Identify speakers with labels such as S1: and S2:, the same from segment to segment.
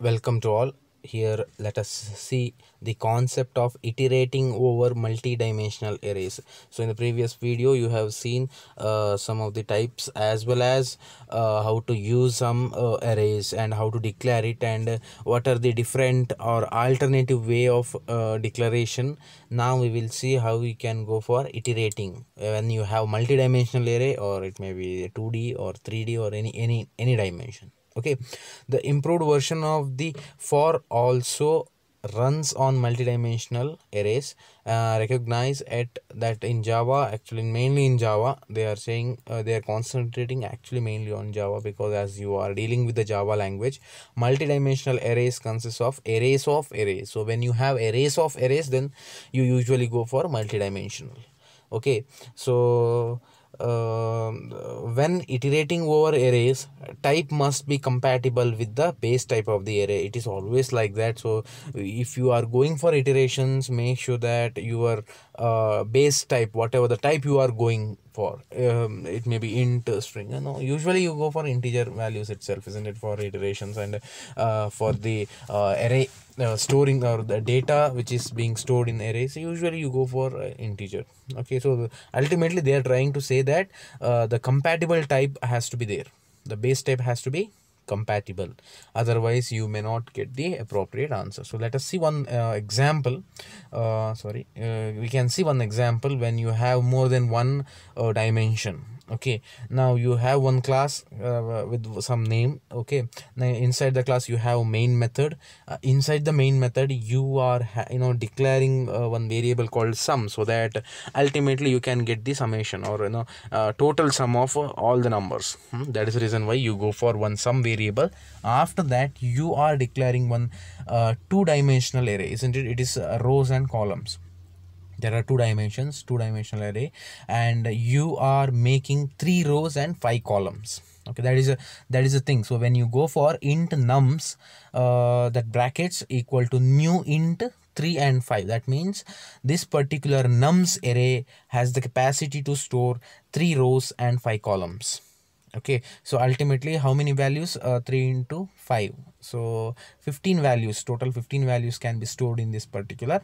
S1: Welcome to all. Here let us see the concept of iterating over multidimensional arrays. So in the previous video you have seen some of the types as well as how to use some arrays and how to declare it, and what are the different or alternative way of declaration. Now we will see how we can go for iterating when you have multidimensional array, or it may be 2D or 3D or any dimension. Okay, the improved version of the for also runs on multidimensional arrays. Recognize at that in Java, actually mainly in Java, they are saying they are concentrating actually mainly on Java, because as you are dealing with the Java language, multidimensional arrays consists of arrays. So when you have arrays of arrays, then you usually go for multidimensional. Okay, so when iterating over arrays, type must be compatible with the base type of the array. It is always like that. So if you are going for iterations, make sure that your base type, whatever the type you are going for, it may be int, string, usually you go for integer values itself, isn't it, for iterations, and for the array storing or the data which is being stored in arrays, usually you go for integer. Okay, so ultimately they are trying to say that the compatible type has to be there, the base type has to be compatible, otherwise you may not get the appropriate answer. So let us see one example. We can see one example when you have more than one dimension. Okay, now you have one class with some name. Okay, now inside the class you have main method. Inside the main method you are declaring one variable called sum, so that ultimately you can get the summation, or total sum of all the numbers. That is the reason why you go for one sum variable. After that you are declaring one two-dimensional array, isn't it? It is rows and columns. There are two dimensional array, and you are making 3 rows and 5 columns. Okay, that is a thing. So when you go for int nums, that brackets equal to new int 3 and 5, that means this particular nums array has the capacity to store 3 rows and 5 columns. Okay, so ultimately how many values? 3 into 5, so 15 values, total 15 values can be stored in this particular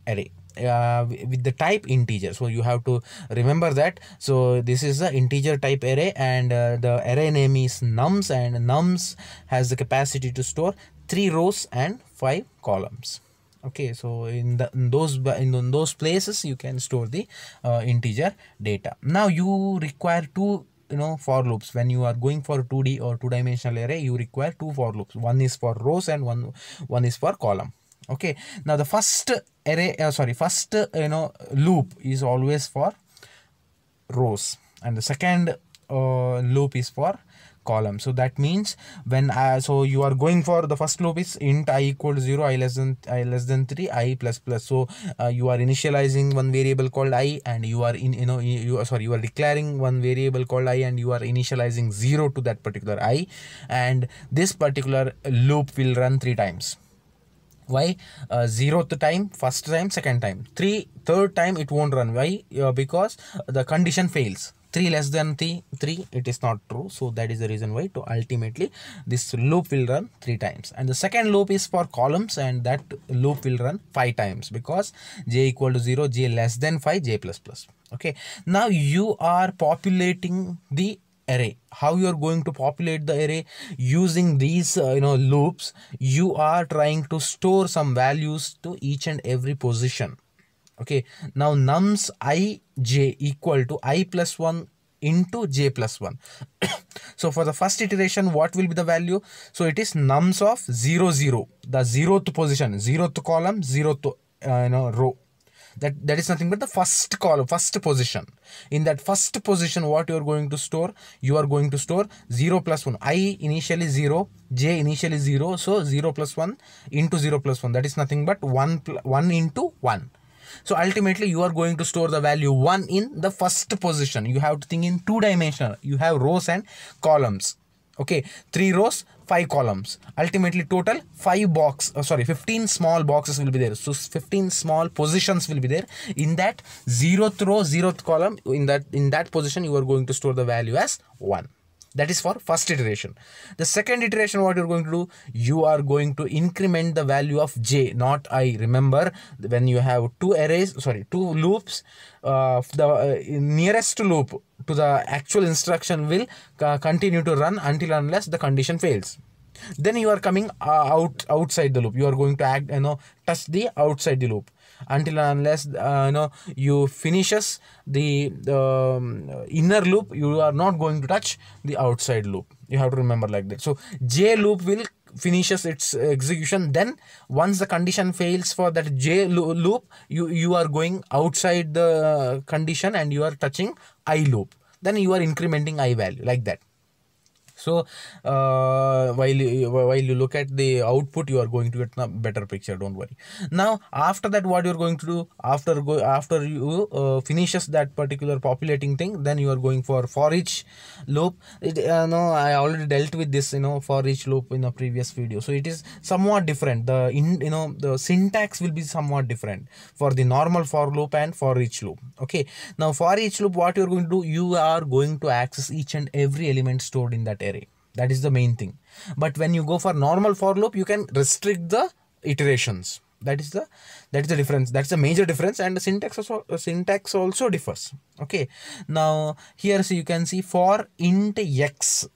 S1: array with the type integer. So you have to remember that. So this is the integer type array, and the array name is nums, and nums has the capacity to store 3 rows and 5 columns. Okay, so in those places you can store the integer data. Now you require two for loops. When you are going for 2D or two-dimensional array, you require 2 for loops. One is for rows and one is for column. Okay, now the first array loop is always for rows, and the second loop is for column. So that means when so you are going for the first loop is int I equal to 0, I less than 3, I plus plus. So you are initializing one variable called I, and you are you are declaring one variable called I, and you are initializing 0 to that particular I, and this particular loop will run 3 times. Why? 0th time, first time, second time. Third time it won't run. Why? Because the condition fails. 3 less than 3, it is not true. So that is the reason why to ultimately this loop will run 3 times. And the second loop is for columns, and that loop will run 5 times, because j equal to 0, j less than 5, j plus plus. Okay, now you are populating the array. How you are going to populate the array? Using these loops, you are trying to store some values to each and every position. Okay, now nums I j equal to I plus 1 into j plus 1. So for the first iteration, what will be the value? So it is nums of 0 0, the 0th position, 0th column, 0th row. That is nothing but the first column, first position. In that first position, what you are going to store? You are going to store 0 plus 1. I initially 0, j initially 0, so 0 plus 1 into 0 plus 1. That is nothing but 1 into 1. So ultimately you are going to store the value 1 in the first position. You have to think in two-dimensional. You have rows and columns. Okay, 3 rows, 5 columns. Ultimately total 15 small boxes will be there. So 15 small positions will be there. In that 0th row, 0th column, in that position you are going to store the value as 1. That is for first iteration. The second iteration, what you're going to do, you are going to increment the value of j, not I. Remember, when you have two loops, the nearest loop to the actual instruction will continue to run until unless the condition fails. Then you are coming outside the loop. You are going to touch the outside the loop until unless you finishes the inner loop. You are not going to touch the outside loop. You have to remember like that. So j loop will finishes its execution. Then once the condition fails for that j loop, you are going outside the condition and you are touching I loop. Then you are incrementing I value like that. So while you look at the output, you are going to get a better picture. Don't worry. Now after that, what you are going to do, after you finishes that particular populating thing, then you are going for each loop. I already dealt with this for each loop in a previous video, so it is somewhat different. The syntax will be somewhat different for the normal for loop and for each loop. Okay, now for each loop, what you are going to do, you are going to access each and every element stored in that array. That is the main thing. But when you go for normal for loop, you can restrict the iterations. That is the difference. That's the major difference. And the syntax also differs. Okay, now here, so you can see for int x,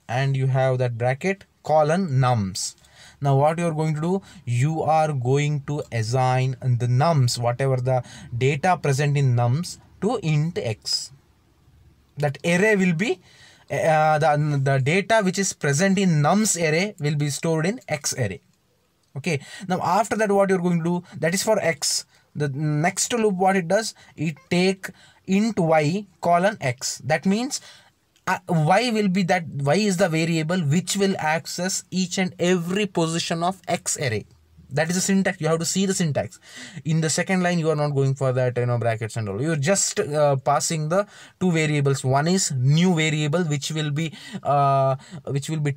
S1: and you have that bracket colon nums. Now what you are going to do, you are going to assign the nums, whatever the data present in nums, to int x. That array will be the data which is present in nums array will be stored in x array. Okay, now after that, what you're going to do, that is for x. The next loop, what it does, it take int y colon x. That means y is the variable which will access each and every position of x array. That is the syntax. You have to see the syntax. In the second line, you are not going for that brackets and all. You are just passing the two variables. One is new variable which will be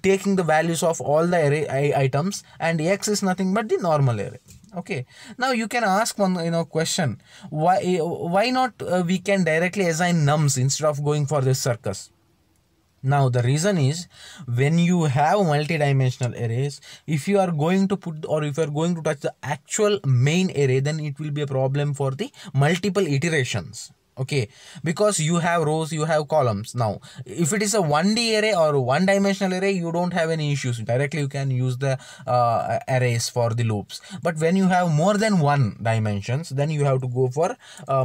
S1: taking the values of all the array items, and x is nothing but the normal array. Okay, now you can ask one question, why not we can directly assign nums instead of going for this circus. Now the reason is, when you have multidimensional arrays, if you are going to put, or if you are going to touch the actual main array, then it will be a problem for the multiple iterations. Okay, because you have rows, you have columns. Now if it is a 1D array or one dimensional array, you don't have any issues. Directly you can use the arrays for the loops. But when you have more than one dimensions, then you have to go for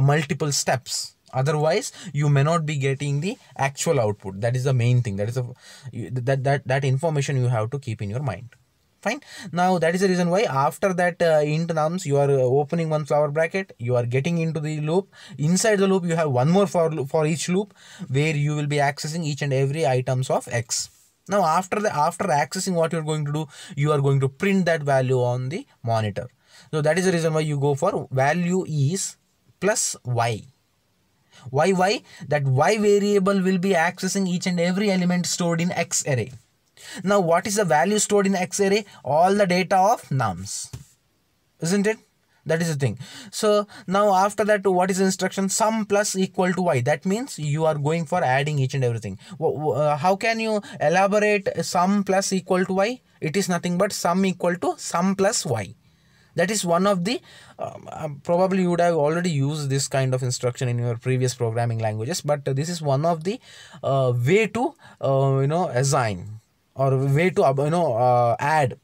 S1: multiple steps. Otherwise you may not be getting the actual output. That is the main thing. That is that information you have to keep in your mind. Fine. Now that is the reason why after that int nums, you are opening one flower bracket, you are getting into the loop. Inside the loop, you have one more for each loop, where you will be accessing each and every items of x. Now after accessing, what you are going to do, you are going to print that value on the monitor. So that is the reason why you go for value is plus y. Why? That y variable will be accessing each and every element stored in x array. Now what is the value stored in x array? All the data of nums, isn't it? That is the thing. So now after that, what is the instruction? Sum plus equal to y. That means you are going for adding each and everything. How can you elaborate sum plus equal to y? It is nothing but sum equal to sum plus y. That is one of the probably you would have already used this kind of instruction in your previous programming languages, but this is one of the way to assign, or way to add.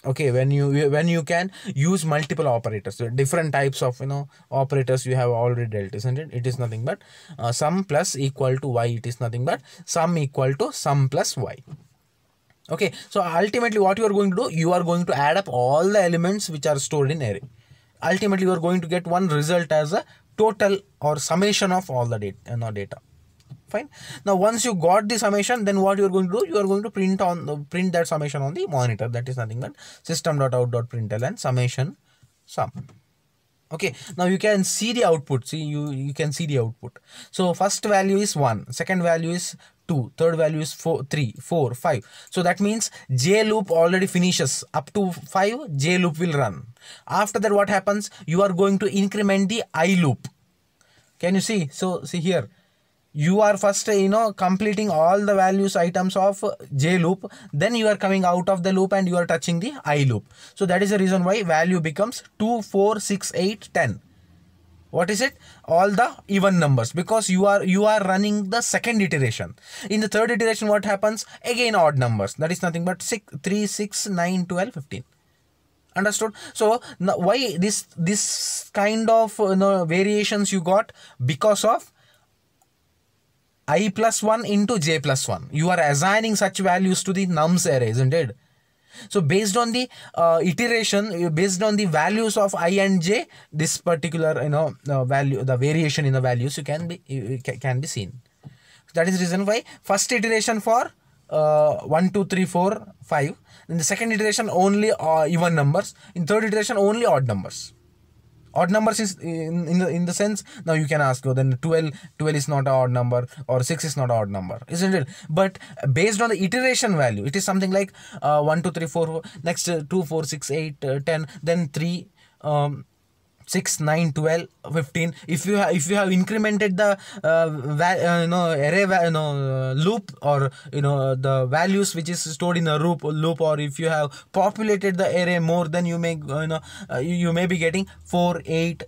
S1: Okay, when you can use multiple operators. So different types of operators you have already dealt, isn't it? It is nothing but sum plus equal to y. It is nothing but sum equal to sum plus y. Okay, so ultimately what you are going to do, you are going to add up all the elements which are stored in array. Ultimately you are going to get one result as a total or summation of all the data. Fine. Now once you got the summation, then what you are going to do, you are going to print that summation on the monitor. That is nothing but system.out.println summation sum. Okay, now you can see the output. See, you can see the output. So first value is 1, second value is 2, third value is 3, 4, 5. So that means j loop already finishes up to 5. J loop will run. After that, what happens? You are going to increment the I loop. Can you see? So see here, You are first completing all the values items of j loop, then you are coming out of the loop and you are touching the I loop. So that is the reason why value becomes 2, 4, 6, 8, 10. What is it? All the even numbers, because you are running the second iteration. In the third iteration, what happens? Again odd numbers. That is nothing but 6, 3, 6, 9, 12, 15. Understood? So now why this kind of variations you got? Because of I plus 1 into j plus 1. You are assigning such values to the nums array, isn't it? So based on the iteration, based on the values of I and j, this particular value, the variation in the values can be seen. That is the reason why first iteration for 1, 2, 3, 4, 5. In the second iteration only even numbers. In third iteration only odd numbers. Odd numbers is in the sense, now you can ask, then 12 is not an odd number, or 6 is not an odd number, isn't it? But based on the iteration value, it is something like 1, 2, 3, 4, next 2, 4, 6, 8, 10, then 3, 6, 9, 12, 15. If you have incremented the array loop, or the values which is stored in a loop, or if you have populated the array more, then you may you may be getting 4, 8,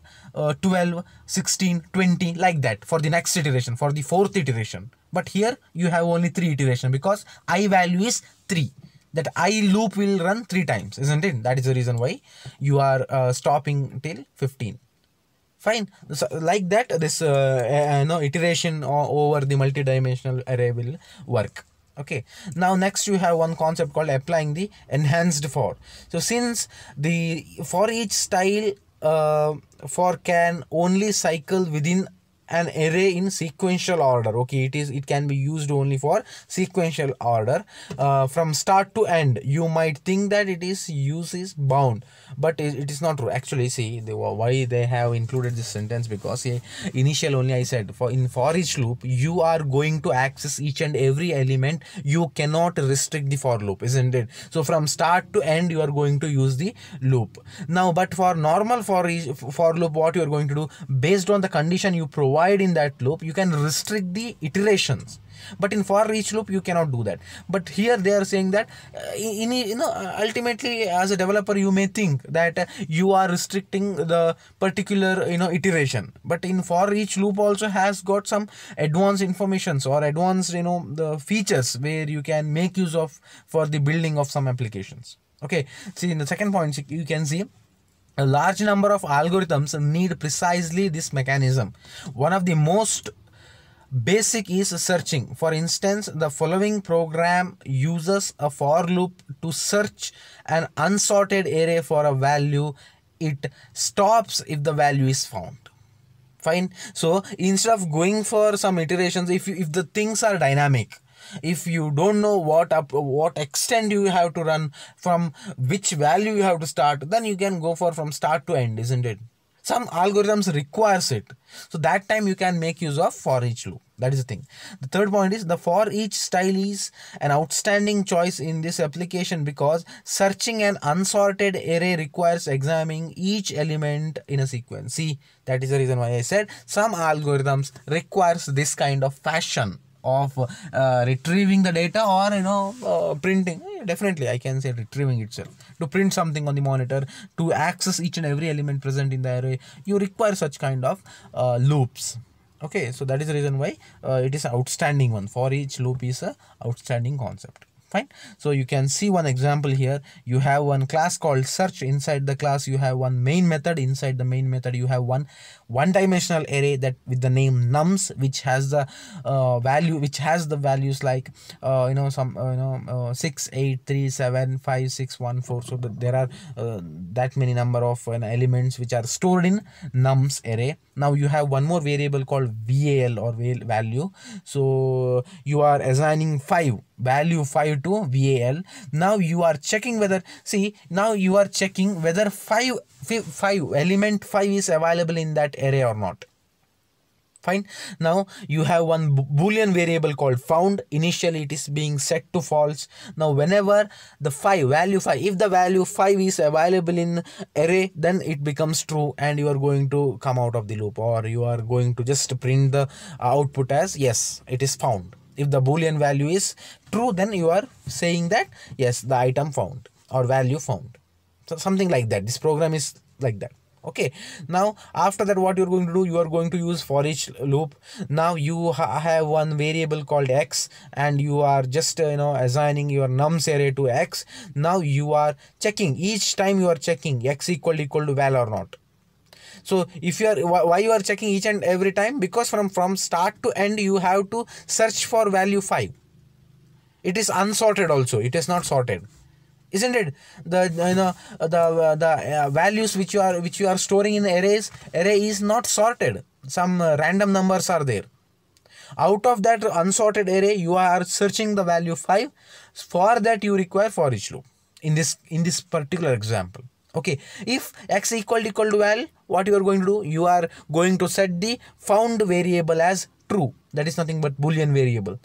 S1: 12, 16, 20, like that for the next iteration, for the fourth iteration. But here you have only 3 iteration, because I value is 3. That I loop will run 3 times, isn't it? That is the reason why you are stopping till 15. Fine. So like that, this iteration over the multidimensional array will work. Okay. Now next you have one concept called applying the enhanced for. So since the for each style for can only cycle within an array in sequential order. Okay, it can be used only for sequential order from start to end. You might think that use is bound, but it is not true. Actually, see why they have included this sentence, because initial only I said for each loop you are going to access each and every element. You cannot restrict the for loop, isn't it? So from start to end you are going to use the loop. Now but for normal for loop, what you are going to do, based on the condition you provide in that loop, you can restrict the iterations. But in for each loop you cannot do that. But here they are saying that ultimately as a developer you may think that you are restricting the particular iteration, but in for each loop also has got some advanced informations or advanced the features where you can make use of for the building of some applications. Okay, see in the second point you can see a large number of algorithms need precisely this mechanism. One of the most basic is searching. For instance, the following program uses a for loop to search an unsorted array for a value. It stops if the value is found. Fine. So instead of going for some iterations, if the things are dynamic, if you don't know what extent you have to run, from which value you have to start, then you can go for from start to end, isn't it? Some algorithms requires it, so that time you can make use of for each loop. That is the thing. The third point is the for each style is an outstanding choice in this application, because searching an unsorted array requires examining each element in a sequence. See, that is the reason why I said some algorithms requires this kind of fashion of retrieving the data, or printing. Definitely I can say retrieving itself, to print something on the monitor, to access each and every element present in the array. You require such kind of loops. Okay, so that is the reason why it is outstanding one. For each loop is a outstanding concept. Fine. So you can see one example here. You have one class called search. Inside the class you have one main method. Inside the main method you have one dimensional array that with the name nums, which has the values like 6, 8, 3, 7, 5, 6, 1, 4. So there are that many number of elements which are stored in nums array. Now you have one more variable called val, or value. So you are assigning value 5 to val. Now you are checking whether, element 5 is available in that array or not. Fine. Now you have one boolean variable called found. Initially it is being set to false. Now whenever the value 5, if the value 5 is available in array, then it becomes true and you are going to come out of the loop, or you are going to just print the output as yes, it is found. If the boolean value is true, then you are saying that yes, the item found or value found. So something like that. This program is like that. Okay, now after that, what you're going to do, you are going to use for each loop. Now you have one variable called x, and you are just assigning your nums array to x. Now you are checking, each time you are checking x equal to val or not. So if you are, why you are checking each and every time? Because from start to end you have to search for value 5. It is unsorted also, it is not sorted, isn't it? The values which you are storing in array is not sorted. Some random numbers are there. Out of that unsorted array, you are searching the value 5. For that you require for each loop in this particular example. Okay, if x equal to val, what you are going to do, you are going to set the found variable as true. That is nothing but boolean variable.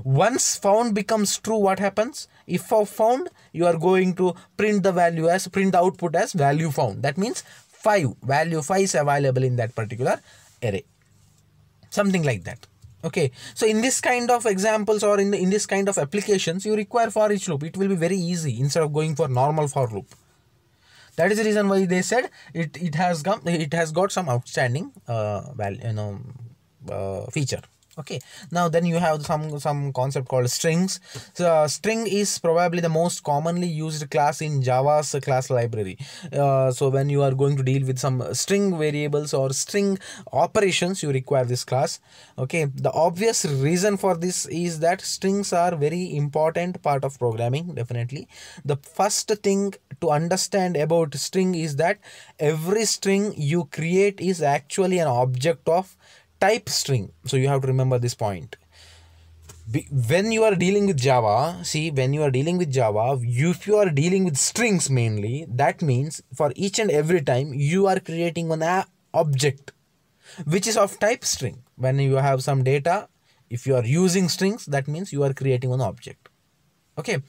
S1: Once found becomes true, what happens? If found, you are going to print the output as value found. That means value 5 is available in that particular array. Something like that. Okay, so in this kind of examples, or in this kind of applications, you require for each loop. It will be very easy instead of going for normal for loop. That is the reason why they said it has got some outstanding feature. Okay, now then you have some concept called strings. So string is probably the most commonly used class in Java's class library. So when you are going to deal with some string variables or string operations, you require this class. Okay, the obvious reason for this is that strings are very important part of programming. Definitely, the first thing to understand about string is that every string you create is actually an object of type string. So you have to remember this point. When you are dealing with Java, if you are dealing with strings mainly, that means for each and every time you are creating one object which is of type string. When you have some data, if you are using strings, that means you are creating one object. Okay,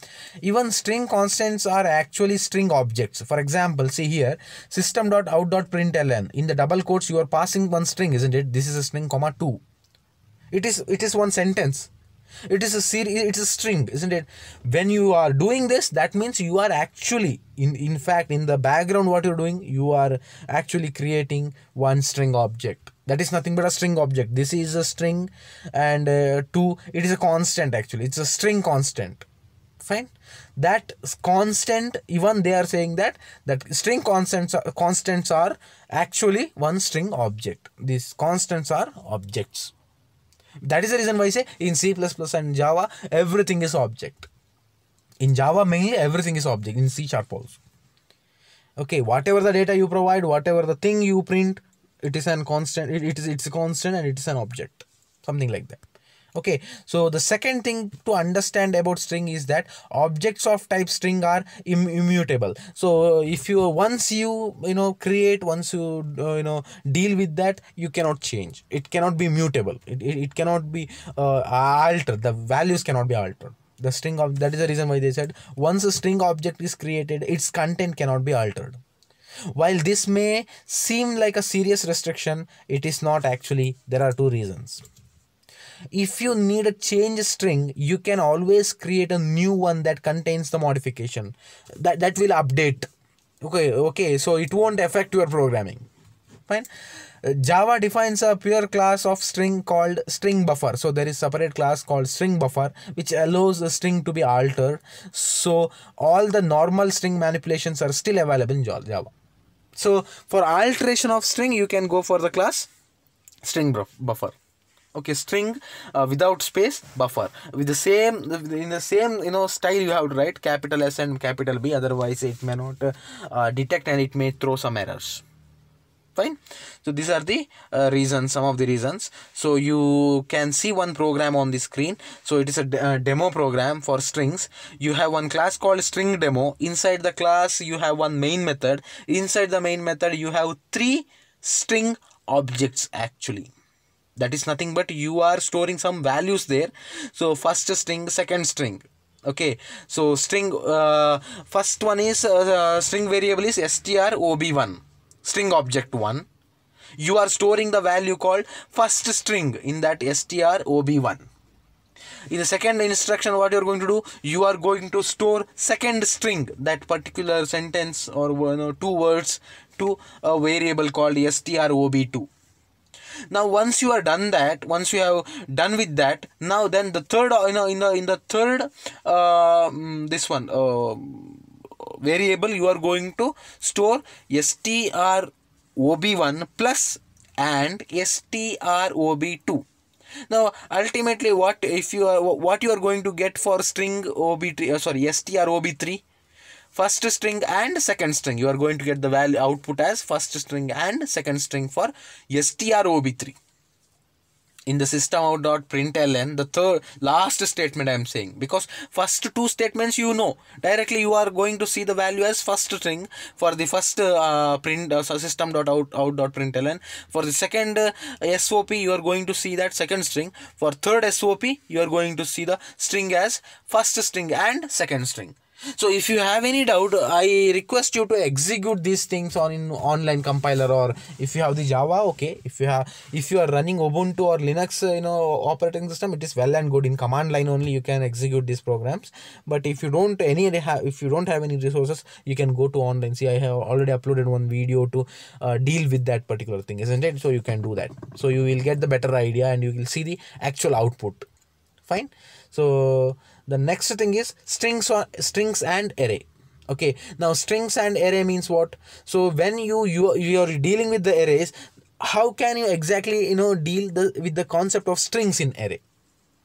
S1: even string constants are actually string objects. For example, see here, system.out.println, in the double quotes you are passing one string, isn't it? This is a string, comma 2. It is one sentence. It is a series, it's a string, isn't it? When you are doing this, that means you are actually, in fact, in the background, what you're doing, you are actually creating one string object. That is nothing but a string object. This is a string, and 2, it is a constant actually. It's a string constant. Fine. That constant, even they are saying that string constants are actually one string object. These constants are objects. That is the reason why I say in C++ and Java everything is object. In Java mainly everything is object. In C# also. Okay, whatever the data you provide, whatever the thing you print, it is a constant. It's a constant and it is an object. Something like that. Okay, so the second thing to understand about string is that objects of type string are immutable. So if you once you create, once you deal with that, you cannot change. It cannot be mutable. It cannot be altered. The values cannot be altered. The string of that is the reason why they said once a string object is created, its content cannot be altered. While this may seem like a serious restriction, it is not actually. There are two reasons. If you need a change string, you can always create a new one that contains the modification that will update. Okay, so it won't affect your programming. Fine. Java defines a pure class of string called string buffer. So there is separate class called string buffer which allows the string to be altered. So all the normal string manipulations are still available in Java. So for alteration of string, you can go for the class string buffer. Okay, string without space buffer with the same style. You have to write capital S and capital B, otherwise it may not detect and it may throw some errors. Fine. So these are the reasons, some of the reasons. So you can see one program on the screen. So it is a demo program for strings. You have one class called string demo. Inside the class you have one main method. Inside the main method you have 3 string objects actually. That is nothing but you are storing some values there. So first string, second string. Okay, so string, first one is string variable is strOb1, string object 1. You are storing the value called first string in that strOb1. In the second instruction, what you are going to do, you are going to store second string, that particular sentence or two words, to a variable called strOb2. Now once you are done that, once you have done with that, now then the third, in the third this one variable, you are going to store strOb1 plus and strOb2. Now ultimately, what you are going to get for string strOb3, first string and second string, you are going to get the value output as first string and second string for strOb3. In the system.out.println, the last statement I am saying, because first two statements directly you are going to see the value as first string for the first system.out.println. For the second SOP, you are going to see that second string. For third SOP, you are going to see the string as first string and second string. So if you have any doubt, I request you to execute these things on in online compiler, or if you have the Java, okay. If you are running Ubuntu or Linux, operating system, it is well and good. In command line only you can execute these programs. But if you don't have any resources, you can go to online. See, I have already uploaded one video to deal with that particular thing, isn't it? So you can do that. So you will get the better idea and you will see the actual output. Fine. So the next thing is strings and array. Okay, now strings and array means what? So when you are dealing with the arrays, how can you exactly deal with the concept of strings in array?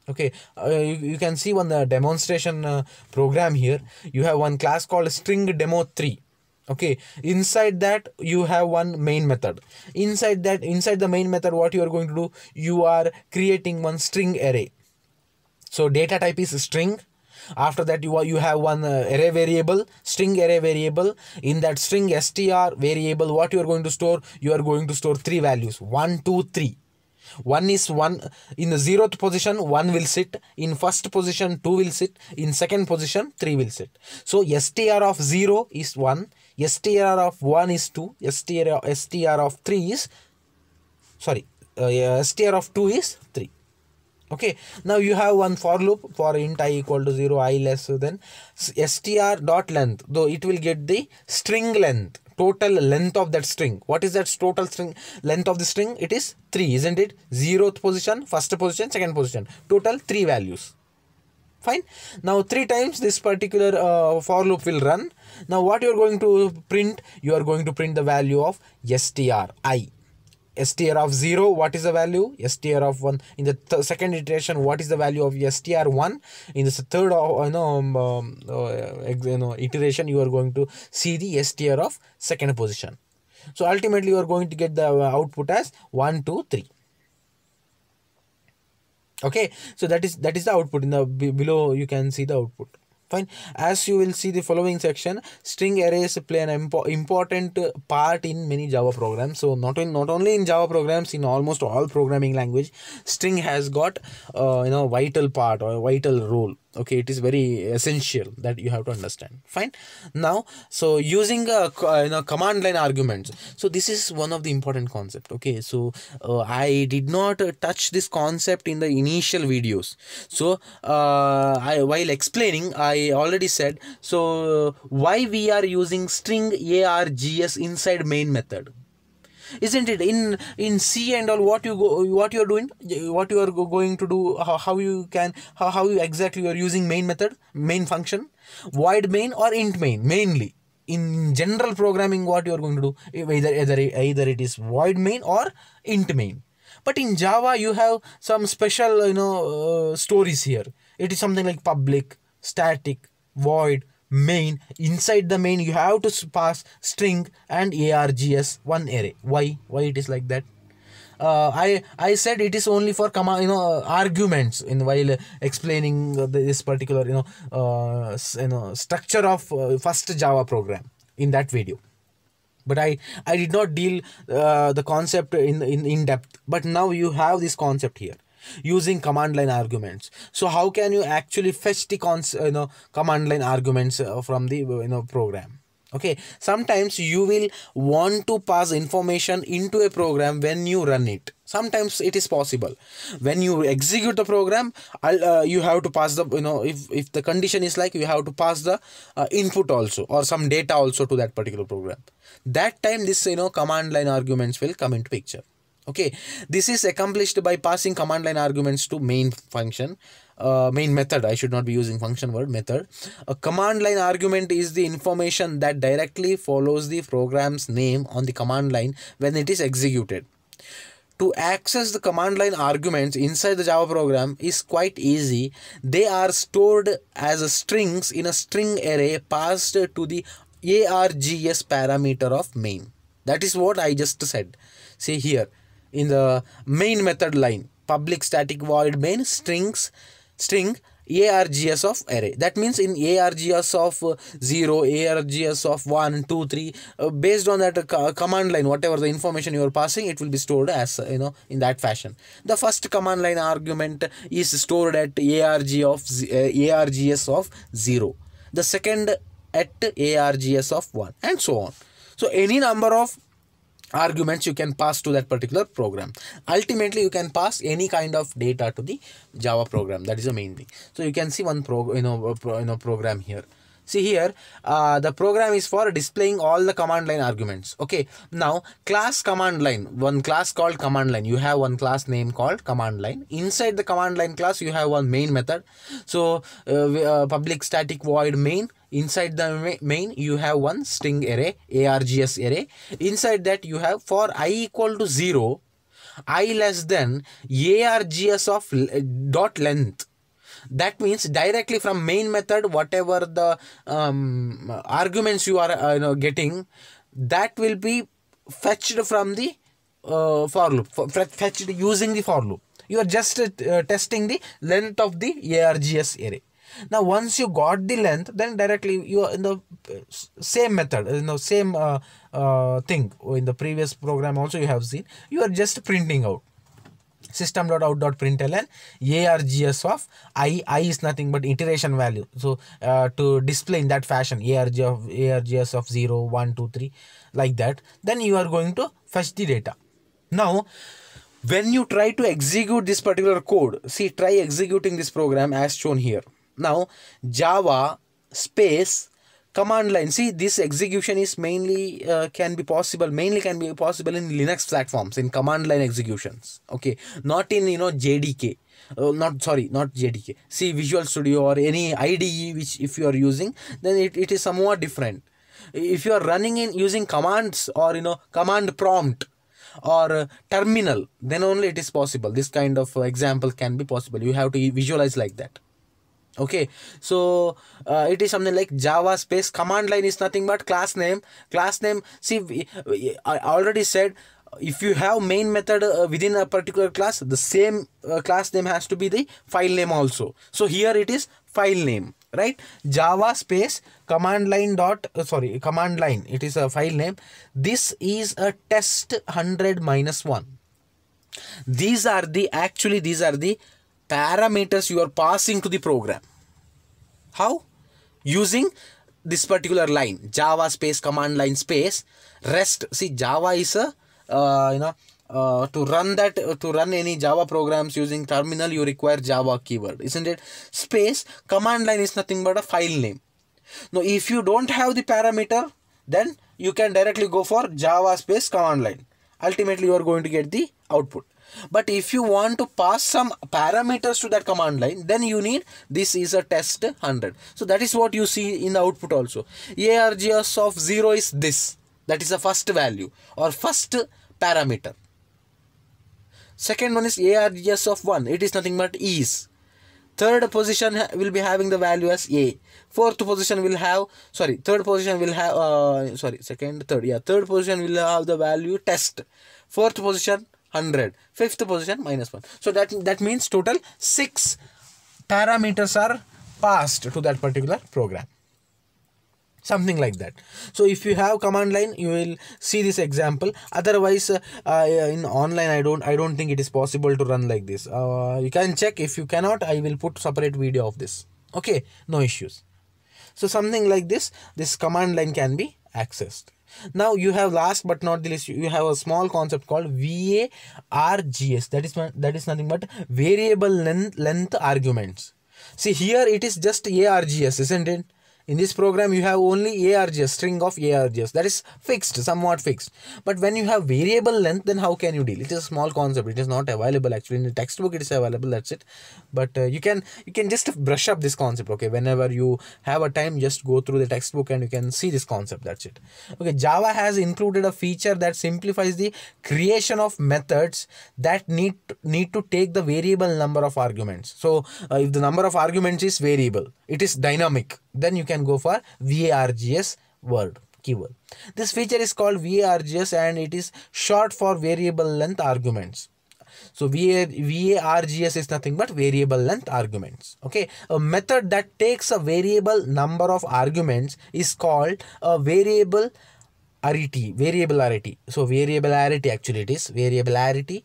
S1: Okay, you can see on the demonstration program here, you have one class called string demo3. Okay, inside that you have one main method. Inside the main method, what you are going to do, you are creating one string array. So data type is string. After that, you have one array variable, string array variable. In that string str variable, what you are going to store? You are going to store three values: 1, 2, 3. 1 is 1 in the 0th position, 1 will sit. In first position, 2 will sit. In second position, 3 will sit. So str of 0 is 1, str of 1 is 2, str of 3 is str of 2 is 3. Okay, now you have one for loop for int I equal to 0, I less than str dot length, though it will get the string length, total length of that string. What is that total string length of the string? It is 3, isn't it? 0th position, first position, second position, total 3 values. Fine. Now 3 times this particular for loop will run. Now what you are going to print? You are going to print the value of str I. Str of 0, what is the value? Str of 1. In the second iteration, what is the value of str1? In the third iteration, you are going to see the str of second position. So ultimately, you are going to get the output as 1, 2, 3. Okay, so that is the output. In the below, you can see the output. Fine. As you will see the following section, string arrays play an important part in many Java programs. So not only in Java programs, in almost all programming language, string has got vital part or vital role. Okay, it is very essential that you have to understand. Fine. Now, so using command line arguments. So this is one of the important concept. Okay, so I did not touch this concept in the initial videos. So while explaining, I already said, so why we are using string args inside main method. Isn't it? In C and all, what you are doing, what you are going to do, how you exactly are using main method, main function, void main or int main. Mainly in general programming, what you are going to do, either it is void main or int main. But in Java, you have some special stories here. It is something like public, static, void, main. Inside the main you have to pass string and args one array. Why it is like that? I said it is only for arguments in while explaining this particular structure of first Java program in that video. But I did not deal the concept in depth, but now you have this concept here using command line arguments. So how can you actually fetch the command line arguments from the program? Okay, sometimes you will want to pass information into a program when you run it. Sometimes it is possible when you execute the program. You have to pass the if the condition is like, you have to pass the input also, or some data also to that particular program. That time this command line arguments will come into picture. Okay, this is accomplished by passing command line arguments to main function, main method. I should not be using function word, method. A command line argument is the information that directly follows the program's name on the command line when it is executed. To access the command line arguments inside the Java program is quite easy. They are stored as strings in a string array passed to the args parameter of main. That is what I just said. See here, in the main method line, public static void main string args of array. That means in args of 0, args of 1, 2, 3, based on that command line, whatever the information you are passing, it will be stored as in that fashion. The first command line argument is stored at args of 0, the second at args of 1, and so on. So any number of arguments you can pass to that particular program. Ultimately you can pass any kind of data to the Java program. That is the main thing. So you can see one program here. See here, the program is for displaying all the command line arguments. Okay, now class command line, one class called command line. You have one class name called command line. Inside the command line class you have one main method. So public static void main. Inside the main you have one string array, args array. Inside that you have, for I equal to 0, I less than args of dot length. That means directly from main method, whatever the arguments you are getting, that will be fetched from the for loop, fetched using the for loop. You are just testing the length of the args array. Now once you got the length, then directly you are in the same method, same thing in the previous program also you have seen. You are just printing out system.out.println args of I is nothing but iteration value. So to display in that fashion, args of 0, 1, 2, 3, like that, then you are going to fetch the data. Now when you try to execute this particular code, see, try executing this program as shown here. Now Java space command line. See, this execution is mainly can be possible in Linux platforms, in command line executions. Okay, not in JDK. Not JDK. See, Visual Studio or any IDE which if you are using, then it is somewhat different. If you are running in using commands or command prompt or terminal, then only it is possible. This kind of example can be possible. You have to visualize like that. Okay, so it is something like Java space command line is nothing but class name. See, I already said, if you have main method within a particular class, the same class name has to be the file name also. So here it is file name, right? Java space command line command line, it is a file name. This is a test 100 -1. These are the parameters you are passing to the program. How? Using this particular line, Java space command line space rest. See, Java is a to run any Java programs using terminal, you require Java keyword, isn't it? Space command line is nothing but a file name. Now if you don't have the parameter, then you can directly go for Java space command line. Ultimately you are going to get the output. But if you want to pass some parameters to that command line, then you need, this is a test 100. So that is what you see in the output also. Args of 0 is this. That is the first value or first parameter. Second one is args of 1. It is nothing but is. Third position will be having the value as A. Third position will have third position will have the value test. Fourth position 100. Fifth position -1. So that means total 6 parameters are passed to that particular program. something like that. So if you have command line, you will see this example. Otherwise in online, I don't think it is possible to run like this. You can check. If you cannot, I will put separate video of this. Okay, no issues. So something like this command line can be accessed. Now you have, last but not the least, you have a small concept called VARGS. That is nothing but variable length arguments. See, here it is just ARGS, isn't it? In this program, you have only ARGS, string of ARGS. That is fixed, somewhat fixed. But when you have variable length, then how can you deal? It is a small concept. It is not available actually in the textbook. It is available. That's it. But you can just brush up this concept. Okay, whenever you have a time, just go through the textbook and you can see this concept. That's it. Okay, Java has included a feature that simplifies the creation of methods that need to take the variable number of arguments. So if the number of arguments is variable, it is dynamic, then you can go for VARGS keyword. This feature is called VARGS and it is short for variable length arguments. So VARGS is nothing but variable length arguments. Okay, a method that takes a variable number of arguments is called a variable arity. So variability, actually it is variability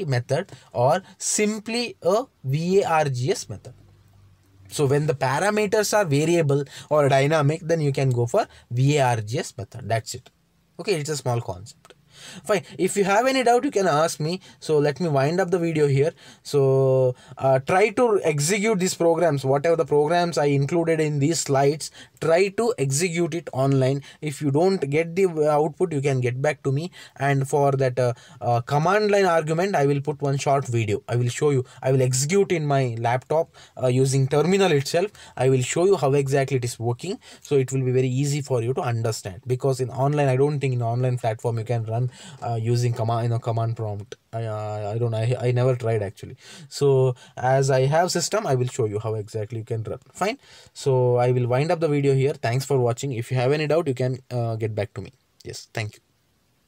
S1: method, or simply a VARGS method. So when the parameters are variable or dynamic, then you can go for VARGS method. That's it. Okay, it's a small concept. Fine. If you have any doubt, you can ask me. So let me wind up the video here. So try to execute these programs, whatever the programs I included in these slides. Try to execute it online. If you don't get the output, you can get back to me. And for that command line argument, I will put one short video. I will show you. I will execute in my laptop using terminal itself. I will show you how exactly it is working. So it will be very easy for you to understand. Because in online, I don't think in online platform you can run using command prompt. I never tried actually. So as I have system, I will show you how exactly you can run. Fine. So I will wind up the video here. Thanks for watching. If you have any doubt, you can get back to me. Yes, thank you.